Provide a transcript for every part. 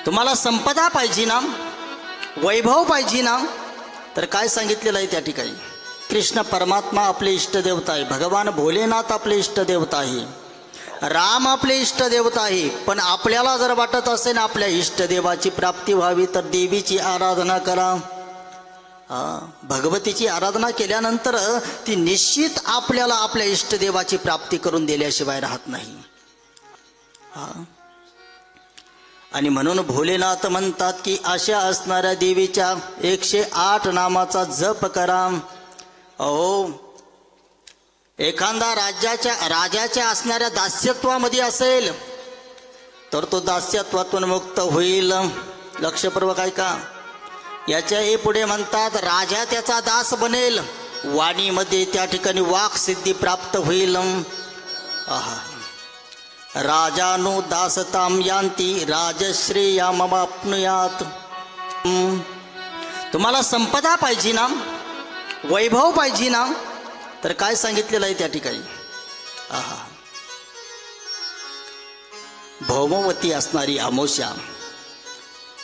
तुम्हाला संपदा पाहिजे ना, वैभव पाहिजे ना, तर काय सांगितलेलं आहे त्या ठिकाणी? कृष्ण परमात्मा आपले इष्टदेवता आहे, भगवान भोलेनाथ आपले इष्टदेवता आहे, राम आपले इष्टदेवता आहे. पण आपल्याला जर वाटत असेल आपल्या इष्टदेवाची प्राप्ती व्हावी तर देवीची आराधना करा. भगवतीची आराधना केल्यानंतर ती निश्चित आपल्याला आपल्या इष्टदेवाची प्राप्ती करून दिल्याशिवाय राहत नाही. आणि म्हणून भोलेनाथ म्हणतात की अशा असणाऱ्या देवीच्या 108 नामाचा जप करा. अहो, एखादा राजाच्या असणाऱ्या दास्यत्वामध्ये असेल तर तो दास्यत्वातून मुक्त होईल. लक्षपूर्वक ऐका. याच्याही पुढे म्हणतात राजा त्याचा दास बनेल, वाणीमध्ये त्या ठिकाणी वाक् सिद्धी प्राप्त होईल. राजानु दासताम यांती राजश्रेयामवाप्नुयात. तुम्हाला संपदा पाहिजे ना, वैभव पाहिजे ना, तर काय सांगितलेलं आहे त्या ठिकाणी? भौमवती असणारी अमावस्या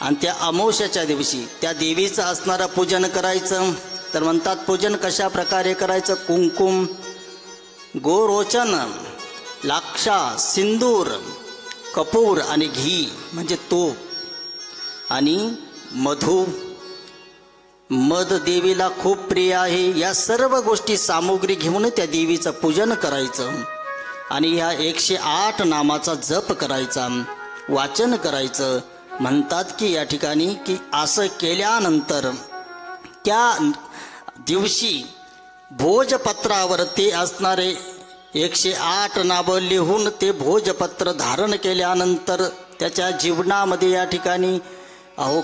आणि त्या अमावस्याच्या दिवशी त्या देवीचं असणारं पूजन करायचं. तर म्हणतात पूजन कशा प्रकारे करायचं? कुंकुम, गोरोचन, लाक्षा, सिंदूर, कपूर आणि घी म्हणजे तूप आणि मधू. मध देवीला खूप प्रिय आहे. या सर्व गोष्टी सामुग्री घेऊन त्या देवीचं पूजन करायचं आणि या 108 नामाचा जप करायचा, वाचन करायचं. म्हणतात की या ठिकाणी की असं केल्यानंतर त्या दिवशी भोजपत्रावर ते असणारे 108 नावं लिहून ते भोजपत्र धारण केल्यानंतर त्याच्या जीवनामध्ये या ठिकाणी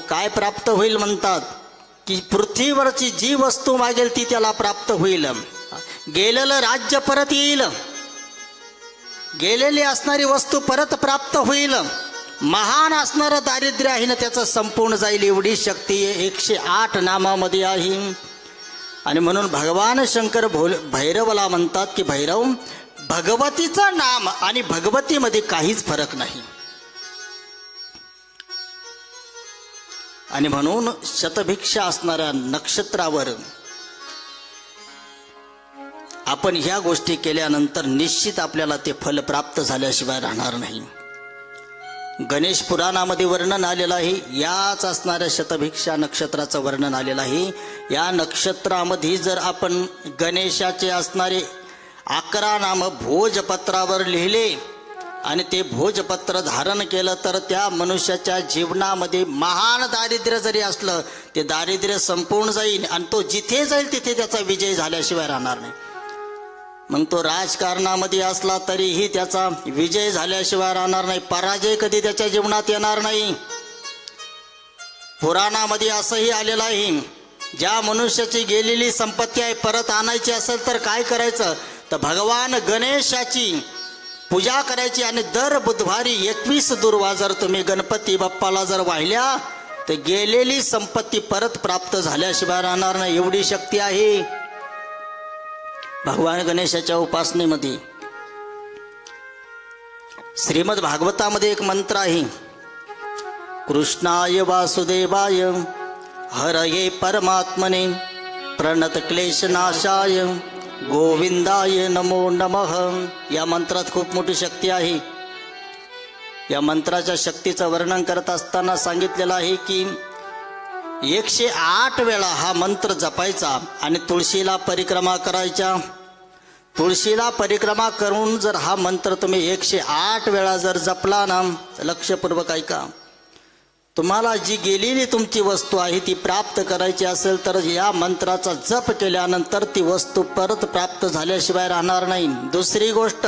काय प्राप्त होईल? म्हणतात की पृथ्वीवरची जी वस्तू मागेल ती त्याला प्राप्त होईल. गेलेलं राज्य परत येईल, गेलेली असणारी वस्तू परत प्राप्त होईल. महान असणारं दारिद्र्य आहे ना त्याचं संपूर्ण जाईल, एवढी शक्ती 108 नामामध्ये आहे. आणि म्हणून भगवान शंकर भैरवला म्हणतात की भैरव, भगवतीचं नाम आणि भगवतीमध्ये काहीच फरक नाही. आणि म्हणून शतभिक्षा असणाऱ्या नक्षत्रावर आपण ह्या गोष्टी केल्यानंतर निश्चित आपल्याला ते फल प्राप्त झाल्याशिवाय राहणार नाही. गणेश पुराणामध्ये वर्णन आलेलं आहे, याच असणाऱ्या शतभिक्षा नक्षत्राचं वर्णन आलेलं आहे. या नक्षत्रामध्ये जर आपण गणेशाचे असणारे 11 नाम भोजपत्रावर लिहिले आणि ते भोजपत्र धारण केलं तर त्या मनुष्याच्या जीवनामध्ये महान दारिद्र्य जरी असलं ते दारिद्र्य संपूर्ण जाईल आणि तो जिथे जाईल तिथे त्याचा विजय झाल्याशिवाय राहणार नाही. मग तो राजकारणामध्ये असला तरीही त्याचा विजय झाल्याशिवाय राहणार नाही, पराजय कधी त्याच्या जीवनात येणार नाही. पुराणामध्ये असंही आलेलं आहे, ज्या मनुष्याची गेलेली संपत्ती आहे परत आणायची असेल तर काय करायचं? तर भगवान गणेशाची पूजा करायची आणि दर बुधवारी 21 दुर्वा जर तुम्ही गणपती बाप्पाला जर वाहिल्या तर गेलेली संपत्ती परत प्राप्त झाल्याशिवाय राहणार नाही, एवढी शक्ती आहे भगवान गणेशाच्या उपासनेमध्ये. श्रीमद भागवतामध्ये एक मंत्र आहे, कृष्णाय वासुदेवाय हरये परमात्मने प्रणत क्लेशनाशाय गोविंदाय नमो नमः. या मंत्रात खूप मोठी शक्ती आहे. या मंत्राच्या शक्तीचं वर्णन करत असताना सांगितलेलं आहे की 108 वेळा हा मंत्र जपायचा आणि तुळशीला परिक्रमा करायच्या. तुळशीला परिक्रमा करून जर हा मंत्र तुम्ही 108 वेळा जर जपला ना, लक्षपूर्वक ऐका, तुम्हाला जी गेलेली तुमची वस्तू आहे ती प्राप्त करायची असेल तर या मंत्राचा जप केल्यानंतर ती वस्तू परत प्राप्त झाल्याशिवाय राहणार नाही. दुसरी गोष्ट,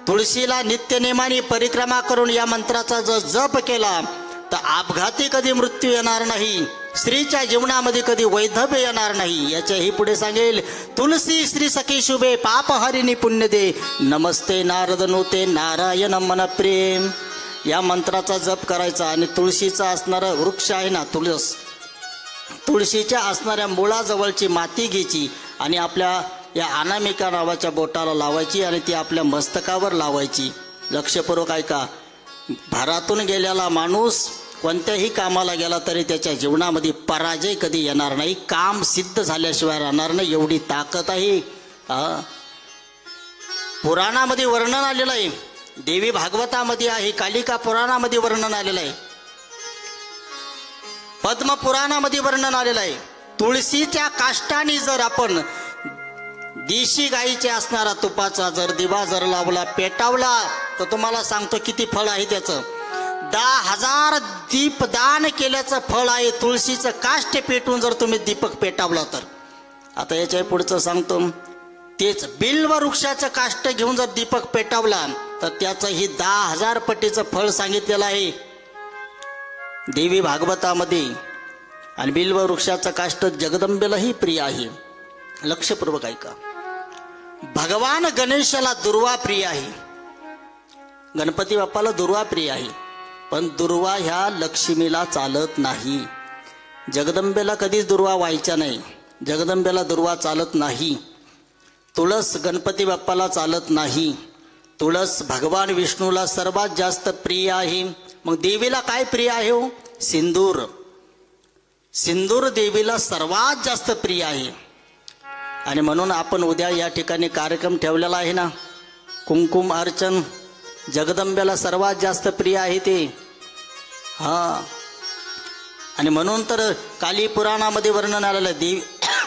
तुळशीला नित्यनेमाने परिक्रमा करून या मंत्राचा जर जप केला तर अपघाती कधी मृत्यू येणार नाही, स्त्रीच्या जीवनामध्ये कधी वैधव्य येणार नाही. याच्याही पुढे सांगेल, तुलसी श्री सखी शुभे पापहरिणी पुण्य दे नमस्ते नारद नूते नारायण मन प्रेम. या मंत्राचा जप करायचा आणि तुळशीचा असणारा वृक्ष आहे ना तुळशीच्या असणाऱ्या मुळाजवळची माती घ्यायची आणि आपल्या या अनामिका नावाच्या बोटाला लावायची आणि ती आपल्या मस्तकावर लावायची. लक्षपूर्वक ऐका, भारातून गेलेला माणूस कोणत्याही कामाला गेला तरी त्याच्या जीवनामध्ये पराजय कधी येणार नाही. काम सिद्ध झाल्याशिवाय राहणार नाही, एवढी ताकद आहे. पुराणामध्ये वर्णन आलेलं आहे, देवी भागवतामध्ये आहे, कालिका पुराणामध्ये वर्णन आलेलं आहे, पद्म पुराणामध्ये वर्णन आलेलं आहे. तुळशीच्या काष्टाने जर आपण देशी गाईचे असणारा तुपाचा जर दिवा जर लावला, पेटावला, तर तुम्हाला सांगतो किती फळ आहे त्याचं. 10,000 दीपदान केल्याचं फळ आहे. तुळशीचं काष्ट पेटून जर तुम्ही दीपक पेटावला तर. आता याच्या पुढचं सांगतो, तेच बिल्व वृक्षाचं काष्ट घेऊन जर दीपक पेटावला तर त्याचं ही 10,000 पटीचं फळ सांगितलेलं आहे देवी भागवतामध्ये. आणि बिल्व वृक्षाचं काष्ट जगदंबेलाही प्रिय आहे. लक्षपूर्वक ऐका. भगवान गणेशाला दुर्वा प्रिय आहे, गणपती बाप्पाला दुर्वा प्रिय आहे, पण दुर्वा ह्या लक्ष्मीला चालत नाही. जगदंबेला कधीच दुर्वा व्हायच्या नाही, जगदंबेला दुर्वा चालत नाही. तुळस गणपती बाप्पाला चालत नाही. तुळस भगवान विष्णूला सर्वात जास्त प्रिय आहे. मग देवीला काय प्रिय आहे हो? सिंदूर. सिंदूर देवीला सर्वात जास्त प्रिय आहे. आणि म्हणून आपण उद्या या ठिकाणी कार्यक्रम ठेवलेला आहे ना, कुंकुम अर्चन. जगदंबेला सर्वात जास्त प्रिय आहे ते. आणि म्हणून तर काली पुराणामध्ये वर्णन आलेलं,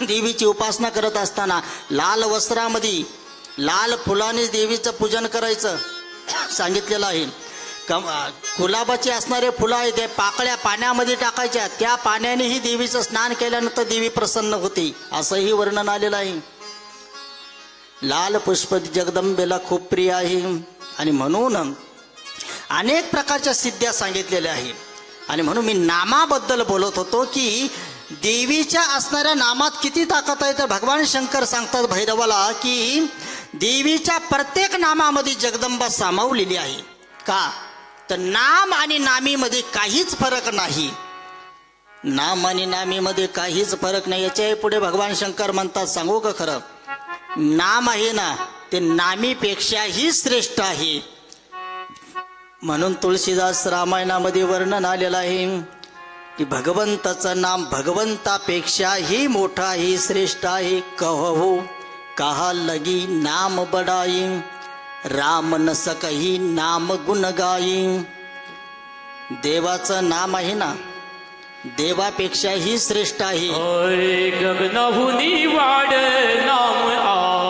देवीची उपासना करत असताना लाल वस्त्रामध्ये लाल फुलानेच देवीचं पूजन करायचं सांगितलेलं आहे. गुलाबाचे असणारे फुलं आहे ते पाकळ्या पाण्यामध्ये टाकायच्या, त्या पाण्यानेही देवीचं स्नान केल्यानंतर देवी प्रसन्न होते, असंही वर्णन आलेलं आहे. लाल पुष्प जगदंबेला खूप प्रिय आहे. आणि म्हणून अनेक प्रकारच्या सिद्ध्या सांगितलेल्या आहेत. आणि म्हणून मी नामाबद्दल बोलत होतो की देवीच्या असणाऱ्या नामात किती ताकद आहे. तर भगवान शंकर सांगतात भैरवाला की देवीच्या प्रत्येक नामामध्ये जगदंबा सामावलेली आहे. का तर नाम आणि नामीमध्ये काहीच फरक नाही. नाम आणि नामीमध्ये काहीच फरक नाही. याच्या पुढे भगवान शंकर म्हणतात, सांगू का खरं, नाम आहे ना ते नामीपेक्षाही श्रेष्ठ आहे. म्हणून तुळशीदास रामायणामध्ये वर्णन आलेलं आहे की भगवंताचं नाम भगवंतापेक्षाही मोठं आहे, श्रेष्ठ आहे. कहो कहा लगी नाम बडाई, राम न सकही नाम गुण गाई. देवाचं नाम आहे ना देवापेक्षाही श्रेष्ठ आहे. गगनाहुनी वाढ नाम आ